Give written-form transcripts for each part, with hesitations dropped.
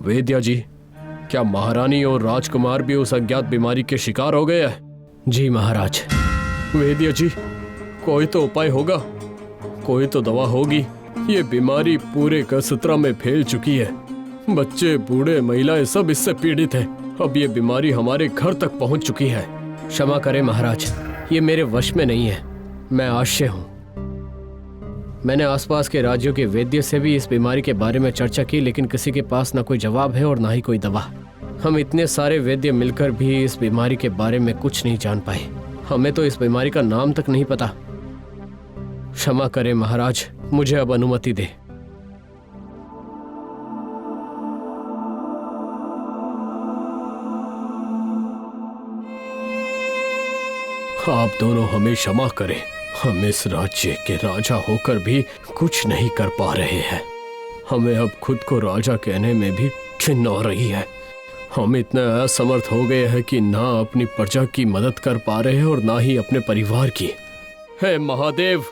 वेद्या जी, क्या महारानी और राजकुमार भी उस अज्ञात बीमारी के शिकार हो गए हैं? जी महाराज। वेद्या जी, कोई तो उपाय होगा, कोई तो दवा होगी। ये बीमारी पूरे कसुत्रा में फैल चुकी है। बच्चे, बूढ़े, महिलाएं सब इससे पीड़ित हैं। अब ये बीमारी हमारे घर तक पहुंच चुकी है। क्षमा करें महाराज, ये मेरे वश में नहीं है। मैं आश्चर्य हूँ। मैंने आसपास के राज्यों के वैद्य से भी इस बीमारी के बारे में चर्चा की, लेकिन किसी के पास ना कोई जवाब है और ना ही कोई दवा। हम इतने सारे वैद्य मिलकर भी इस बीमारी के बारे में कुछ नहीं जान पाए। हमें तो इस बीमारी का नाम तक नहीं पता। क्षमा करें महाराज, मुझे अब अनुमति दे। आप दोनों हमें क्षमा करें। हम इस राज्य के राजा होकर भी कुछ नहीं कर पा रहे हैं। हमें अब खुद को राजा कहने में भी घिन हो रही है। हम इतने असमर्थ हो गए हैं कि ना अपनी प्रजा की मदद कर पा रहे हैं और ना ही अपने परिवार की। हे महादेव,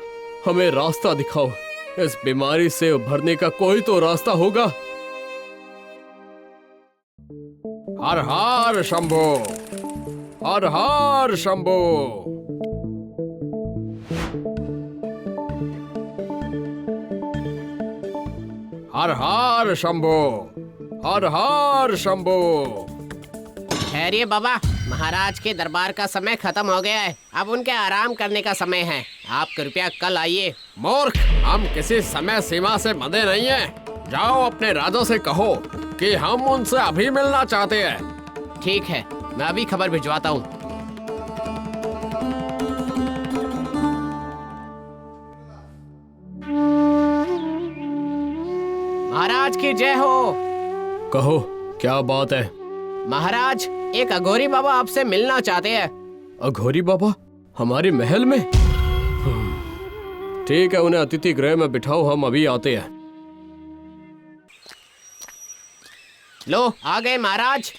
हमें रास्ता दिखाओ। इस बीमारी से उभरने का कोई तो रास्ता होगा। हर हर शंभो, हर हर शंभो। हर हर शंभो, हर हर शंभो। ठहरिए बाबा, महाराज के दरबार का समय खत्म हो गया है। अब उनके आराम करने का समय है। आप कृपया कल आइए। मूर्ख, हम किसी समय सीमा से बंधे नहीं हैं। जाओ अपने राजा से कहो कि हम उनसे अभी मिलना चाहते हैं। ठीक है, मैं अभी खबर भिजवाता हूँ। महाराज की जय हो। कहो, क्या बात है? महाराज, एक अघोरी बाबा आपसे मिलना चाहते हैं। अघोरी बाबा हमारे महल में? ठीक है, उन्हें अतिथि गृह में बिठाओ, हम अभी आते हैं। लो, आ गए महाराज।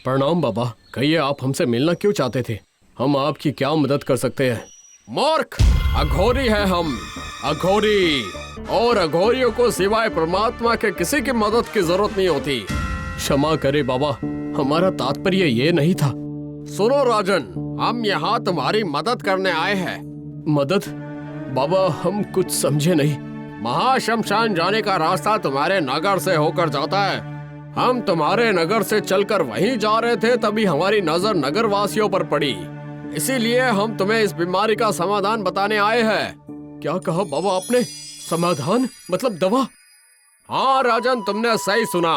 प्रणाम बाबा, कहिए आप हमसे मिलना क्यों चाहते थे? हम आपकी क्या मदद कर सकते हैं? मूर्ख, अघोरी है हम, अघोरी। और अघोरियों को सिवाय परमात्मा के किसी की मदद की जरूरत नहीं होती। क्षमा करे बाबा, हमारा तात्पर्य ये नहीं था। सुनो राजन, हम यहाँ तुम्हारी मदद करने आए हैं। मदद? बाबा, हम कुछ समझे नहीं। महाशमशान जाने का रास्ता तुम्हारे नगर से होकर जाता है। हम तुम्हारे नगर से चलकर वहीं जा रहे थे, तभी हमारी नजर नगर वासियों पर पड़ी। इसीलिए हम तुम्हें इस बीमारी का समाधान बताने आए हैं। क्या कहा बाबा आपने? समाधान मतलब दवा? हाँ राजन, तुमने सही सुना।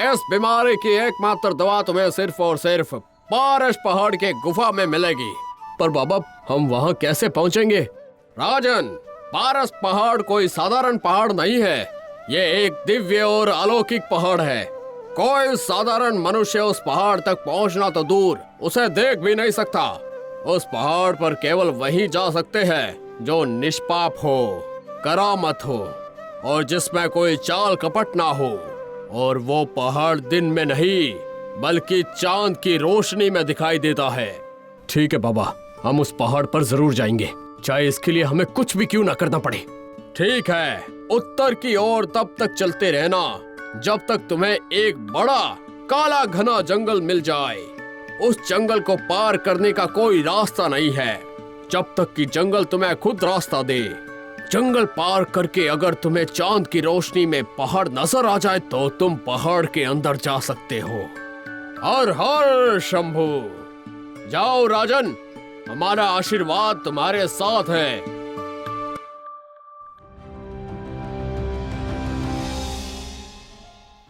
इस बीमारी की एकमात्र दवा तुम्हें सिर्फ और सिर्फ पारस पहाड़ के गुफा में मिलेगी। पर बाबा, हम वहाँ कैसे पहुँचेंगे? राजन, पारस पहाड़ कोई साधारण पहाड़ नहीं है। ये एक दिव्य और अलौकिक पहाड़ है। कोई साधारण मनुष्य उस पहाड़ तक पहुँचना तो दूर, उसे देख भी नहीं सकता। उस पहाड़ पर केवल वही जा सकते हैं जो निष्पाप हो, करामत हो और जिसमें कोई चाल कपट ना हो। और वो पहाड़ दिन में नहीं बल्कि चांद की रोशनी में दिखाई देता है। ठीक है बाबा, हम उस पहाड़ पर जरूर जाएंगे, चाहे इसके लिए हमें कुछ भी क्यों ना करना पड़े। ठीक है, उत्तर की ओर तब तक चलते रहना जब तक तुम्हें एक बड़ा काला घना जंगल मिल जाए। उस जंगल को पार करने का कोई रास्ता नहीं है जब तक कि जंगल तुम्हें खुद रास्ता दे। जंगल पार करके अगर तुम्हें चांद की रोशनी में पहाड़ नजर आ जाए तो तुम पहाड़ के अंदर जा सकते हो। हर हर शंभू। जाओ राजन, हमारा आशीर्वाद तुम्हारे साथ है।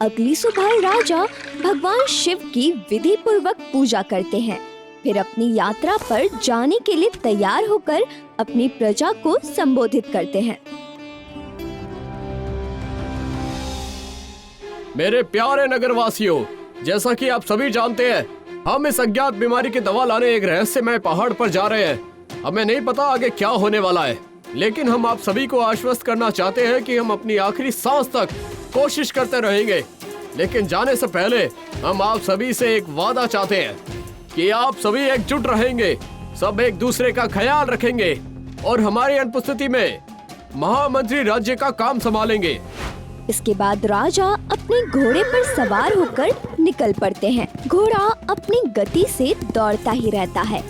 अगली सुबह राजा भगवान शिव की विधि पूर्वक पूजा करते हैं। फिर अपनी यात्रा पर जाने के लिए तैयार होकर अपनी प्रजा को संबोधित करते हैं। मेरे प्यारे नगरवासियों, जैसा कि आप सभी जानते हैं, हम इस अज्ञात बीमारी की दवा लाने एक रहस्यमय पहाड़ पर जा रहे हैं। हमें नहीं पता आगे क्या होने वाला है, लेकिन हम आप सभी को आश्वस्त करना चाहते हैं कि हम अपनी आखिरी सांस तक कोशिश करते रहेंगे। लेकिन जाने से पहले हम आप सभी से एक वादा चाहते हैं कि आप सभी एकजुट रहेंगे, सब एक दूसरे का ख्याल रखेंगे और हमारी अनुपस्थिति में महामंत्री राज्य का काम संभालेंगे। इसके बाद राजा अपने घोड़े पर सवार होकर निकल पड़ते हैं। घोड़ा अपनी गति से दौड़ता ही रहता है।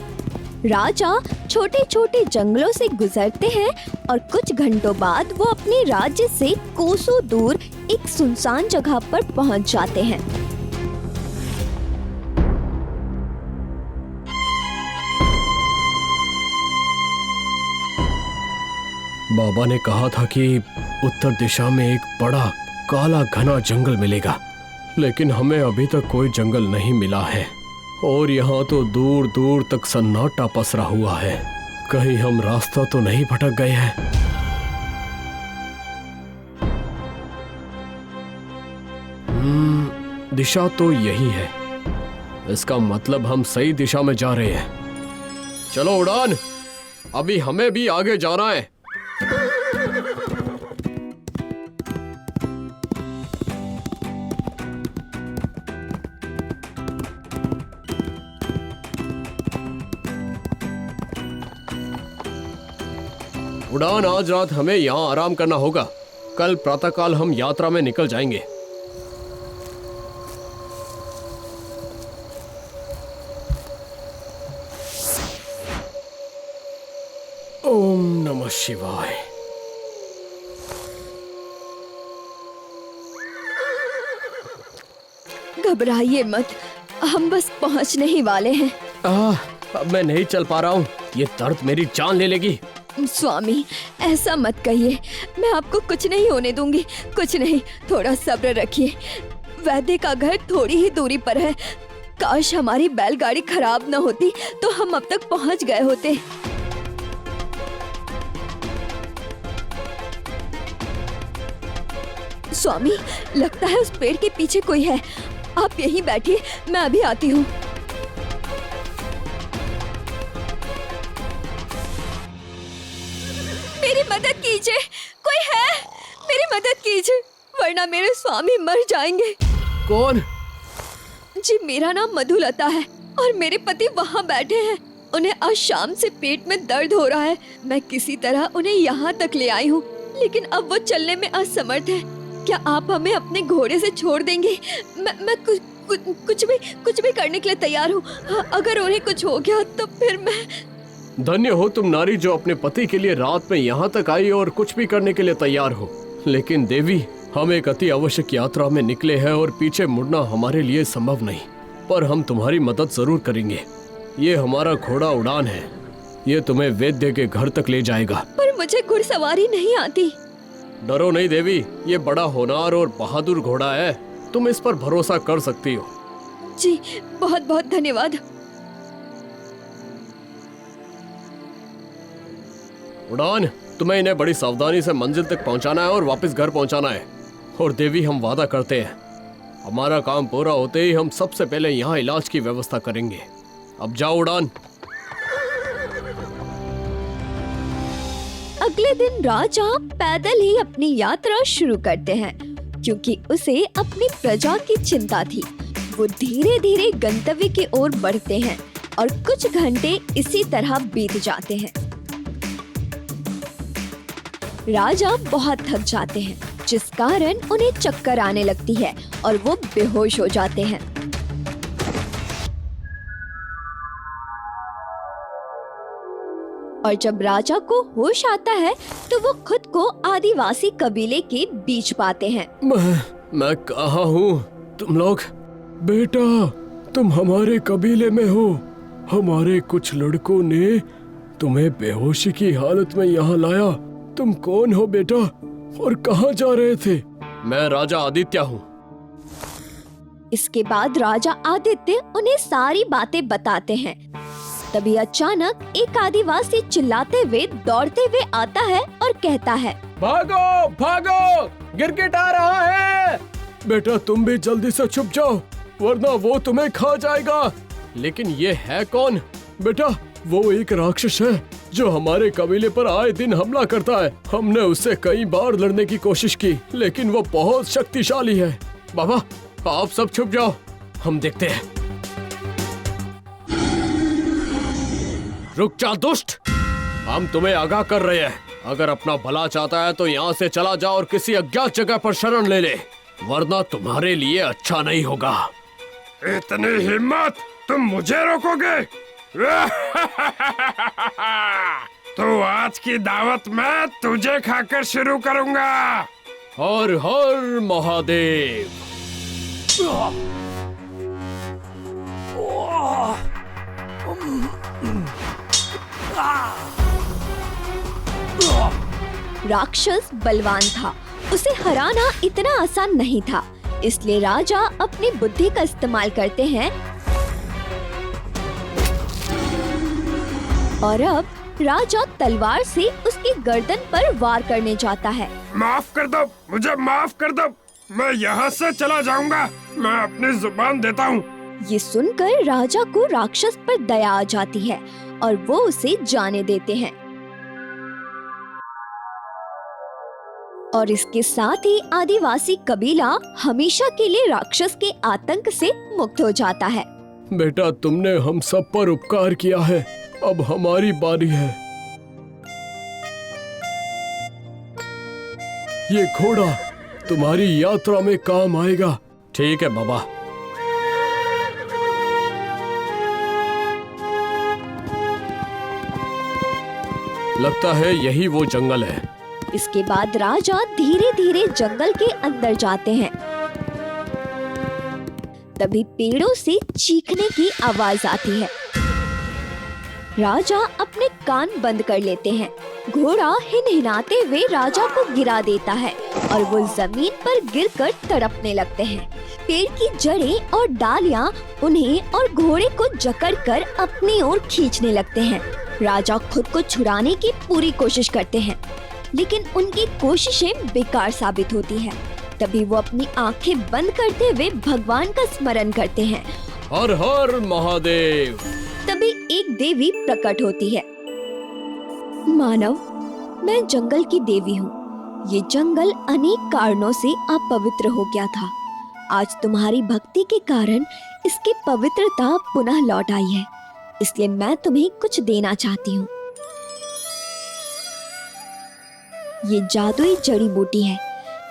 राजा छोटे छोटे जंगलों से गुजरते हैं और कुछ घंटों बाद वो अपने राज्य से कोसों दूर एक सुनसान जगह पर पहुंच जाते हैं। बाबा ने कहा था कि उत्तर दिशा में एक बड़ा काला घना जंगल मिलेगा, लेकिन हमें अभी तक कोई जंगल नहीं मिला है और यहाँ तो दूर दूर तक सन्नाटा पसरा हुआ है। कहीं हम रास्ता तो नहीं भटक गए हैं? दिशा तो यही है। इसका मतलब हम सही दिशा में जा रहे हैं। चलो उड़ान, अभी हमें भी आगे जाना है। उड़ान, आज रात हमें यहाँ आराम करना होगा। कल प्रातःकाल हम यात्रा में निकल जाएंगे। ओम नमः शिवाय। घबराइए मत, हम बस पहुंचने ही वाले हैं। अब मैं नहीं चल पा रहा हूँ। ये दर्द मेरी जान ले लेगी। स्वामी, ऐसा मत कहिए, मैं आपको कुछ नहीं होने दूंगी। कुछ नहीं, थोड़ा सब्र रखिए। वैद्य का घर थोड़ी ही दूरी पर है। काश हमारी बैलगाड़ी खराब न होती तो हम अब तक पहुंच गए होते। स्वामी, लगता है उस पेड़ के पीछे कोई है। आप यहीं बैठिए, मैं अभी आती हूँ। मेरी मदद कीजिए, कोई है? मेरी मदद कीजिए, वरना मेरे स्वामी मर जाएंगे। कौन? जी, मेरा नाम मधुलता है और मेरे पति वहाँ बैठे हैं। उन्हें आज शाम से पेट में दर्द हो रहा है। मैं किसी तरह उन्हें यहाँ तक ले आई हूँ, लेकिन अब वो चलने में असमर्थ है। क्या आप हमें अपने घोड़े से छोड़ देंगे? मैं कुछ भी करने के लिए तैयार हूँ। अगर उन्हें कुछ हो गया तो फिर मैं। धन्य हो तुम नारी, जो अपने पति के लिए रात में यहाँ तक आई और कुछ भी करने के लिए तैयार हो। लेकिन देवी, हम एक अति आवश्यक यात्रा में निकले हैं और पीछे मुड़ना हमारे लिए संभव नहीं, पर हम तुम्हारी मदद जरूर करेंगे। ये हमारा घोड़ा उड़ान है। ये तुम्हें वैद्य के घर तक ले जाएगा। पर मुझे घुड़सवारी नहीं आती। डरो नहीं देवी, ये बड़ा होनहार और बहादुर घोड़ा है। तुम इस पर भरोसा कर सकती हो। जी, बहुत बहुत धन्यवाद। उड़ान, तुम्हें इन्हें बड़ी सावधानी से मंजिल तक पहुंचाना है और वापस घर पहुंचाना है। और देवी, हम वादा करते हैं, हमारा काम पूरा होते ही हम सबसे पहले यहाँ इलाज की व्यवस्था करेंगे। अब जाओ उड़ान। अगले दिन राजा पैदल ही अपनी यात्रा शुरू करते हैं, क्योंकि उसे अपनी प्रजा की चिंता थी। वो धीरे धीरे गंतव्य की ओर बढ़ते हैं और कुछ घंटे इसी तरह बीत जाते हैं। राजा बहुत थक जाते हैं, जिस कारण उन्हें चक्कर आने लगती है और वो बेहोश हो जाते हैं। और जब राजा को होश आता है तो वो खुद को आदिवासी कबीले के बीच पाते हैं। मैं कहाँ हूँ? तुम लोग? बेटा, तुम हमारे कबीले में हो। हमारे कुछ लड़कों ने तुम्हें बेहोशी की हालत में यहाँ लाया। तुम कौन हो बेटा और कहाँ जा रहे थे? मैं राजा आदित्य हूँ। इसके बाद राजा आदित्य उन्हें सारी बातें बताते हैं। तभी अचानक एक आदिवासी चिल्लाते हुए दौड़ते हुए आता है और कहता है, भागो भागो, गिरगिट आ रहा है। बेटा, तुम भी जल्दी से छुप जाओ, वरना वो तुम्हें खा जाएगा। लेकिन ये है कौन? बेटा, वो एक राक्षस है जो हमारे कबीले पर आए दिन हमला करता है। हमने उससे कई बार लड़ने की कोशिश की, लेकिन वो बहुत शक्तिशाली है। बाबा, आप सब छुप जाओ, हम देखते हैं। रुक जा दुष्ट, हम तुम्हें आगाह कर रहे हैं। अगर अपना भला चाहता है तो यहाँ से चला जा और किसी अज्ञात जगह पर शरण ले ले, वरना तुम्हारे लिए अच्छा नहीं होगा। इतनी हिम्मत, तुम मुझे रोकोगे? तो आज की दावत मैं तुझे खाकर शुरू करूंगा। हर हर महादेव। राक्षस बलवान था, उसे हराना इतना आसान नहीं था, इसलिए राजा अपनी बुद्धि का इस्तेमाल करते हैं और अब राजा तलवार से उसकी गर्दन पर वार करने जाता है। माफ कर दो, मुझे माफ कर दो, मैं यहाँ से चला जाऊंगा, मैं अपनी जुबान देता हूँ। ये सुनकर राजा को राक्षस पर दया आ जाती है और वो उसे जाने देते हैं और इसके साथ ही आदिवासी कबीला हमेशा के लिए राक्षस के आतंक से मुक्त हो जाता है। बेटा, तुमने हम सब पर उपकार किया है, अब हमारी बारी है। ये घोड़ा तुम्हारी यात्रा में काम आएगा। ठीक है बाबा। लगता है यही वो जंगल है। इसके बाद राजा धीरे धीरे जंगल के अंदर जाते हैं। तभी पेड़ों से चीखने की आवाज आती है। राजा अपने कान बंद कर लेते हैं। घोड़ा हिनहिनाते हुए राजा को गिरा देता है और वो जमीन पर गिरकर तड़पने लगते हैं। पेड़ की जड़ें और डालियां उन्हें और घोड़े को जकड़कर अपनी ओर खींचने लगते हैं। राजा खुद को छुड़ाने की पूरी कोशिश करते हैं, लेकिन उनकी कोशिशें बेकार साबित होती हैं। तभी वो अपनी आंखें बंद करते हुए भगवान का स्मरण करते हैं। हर हर महादेव। तभी एक देवी प्रकट होती है। मानव, मैं जंगल की देवी हूँ। ये जंगल अनेक कारणों से अपवित्र हो गया था। आज तुम्हारी भक्ति के कारण इसकी पवित्रता पुनः लौट आई है, इसलिए मैं तुम्हें कुछ देना चाहती हूँ। ये जादुई जड़ी बूटी है,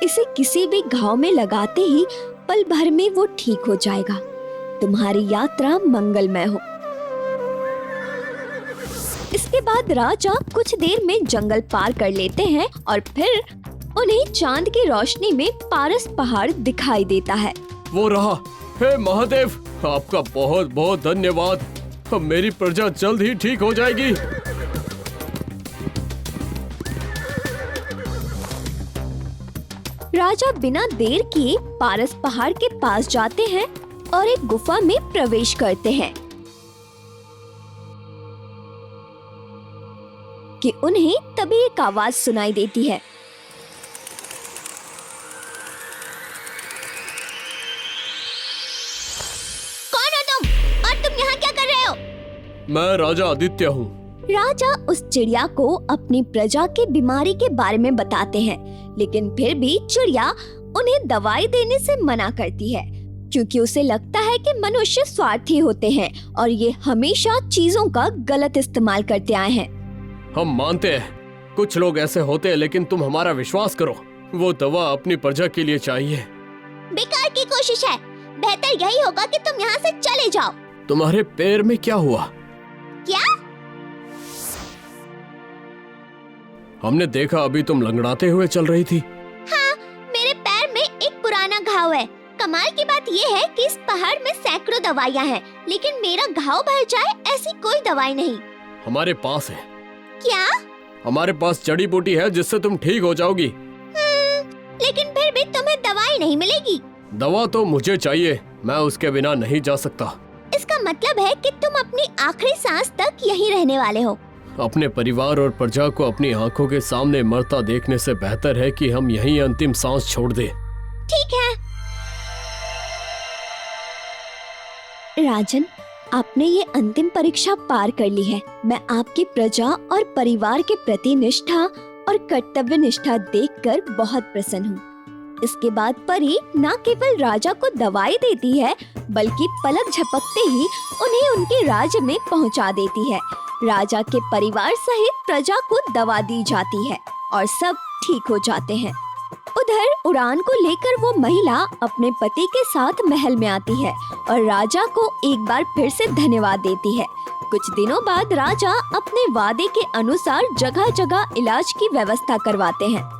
इसे किसी भी घाव में लगाते ही पल भर में वो ठीक हो जाएगा। तुम्हारी यात्रा मंगलमय हो। इसके बाद राजा कुछ देर में जंगल पार कर लेते हैं और फिर उन्हें चांद की रोशनी में पारस पहाड़ दिखाई देता है। वो रहा। हे महादेव, आपका बहुत बहुत धन्यवाद। अब मेरी प्रजा जल्द ही ठीक हो जाएगी। राजा बिना देर किए पारस पहाड़ के पास जाते हैं और एक गुफा में प्रवेश करते हैं कि उन्हें तभी एक आवाज सुनाई देती है। कौन हो तुम और तुम यहाँ क्या कर रहे हो? मैं राजा आदित्य हूँ। राजा उस चिड़िया को अपनी प्रजा की बीमारी के बारे में बताते हैं, लेकिन फिर भी चिड़िया उन्हें दवाई देने से मना करती है, क्योंकि उसे लगता है कि मनुष्य स्वार्थी होते हैं और ये हमेशा चीजों का गलत इस्तेमाल करते आए हैं। हम मानते हैं कुछ लोग ऐसे होते हैं, लेकिन तुम हमारा विश्वास करो, वो दवा अपनी प्रजा के लिए चाहिए। बेकार की कोशिश है, बेहतर यही होगा कि तुम यहाँ से चले जाओ। तुम्हारे पैर में क्या हुआ? क्या? हमने देखा अभी तुम लंगड़ाते हुए चल रही थी। हाँ, मेरे पैर में एक पुराना घाव है। कमाल की बात ये है कि इस पहाड़ में सैकड़ों दवाइयाँ हैं, लेकिन मेरा घाव भर जाए ऐसी कोई दवाई नहीं। हमारे पास है। क्या? हमारे पास जड़ी बूटी है जिससे तुम ठीक हो जाओगी। लेकिन फिर भी तुम्हें दवाई नहीं मिलेगी। दवा तो मुझे चाहिए, मैं उसके बिना नहीं जा सकता। इसका मतलब है कि तुम अपनी आखिरी सांस तक यहीं रहने वाले हो। अपने परिवार और प्रजा को अपनी आंखों के सामने मरता देखने से बेहतर है कि हम यहीं अंतिम सांस छोड़ दें। ठीक है। राजन, आपने ये अंतिम परीक्षा पार कर ली है। मैं आपकी प्रजा और परिवार के प्रति निष्ठा और कर्तव्य निष्ठा देखकर बहुत प्रसन्न हूँ। इसके बाद परी न केवल राजा को दवाई देती है, बल्कि पलक झपकते ही उन्हें उनके राज्य में पहुँचा देती है। राजा के परिवार सहित प्रजा को दवा दी जाती है और सब ठीक हो जाते हैं। उधर उड़ान को लेकर वो महिला अपने पति के साथ महल में आती है और राजा को एक बार फिर से धन्यवाद देती है। कुछ दिनों बाद राजा अपने वादे के अनुसार जगह जगह इलाज की व्यवस्था करवाते हैं।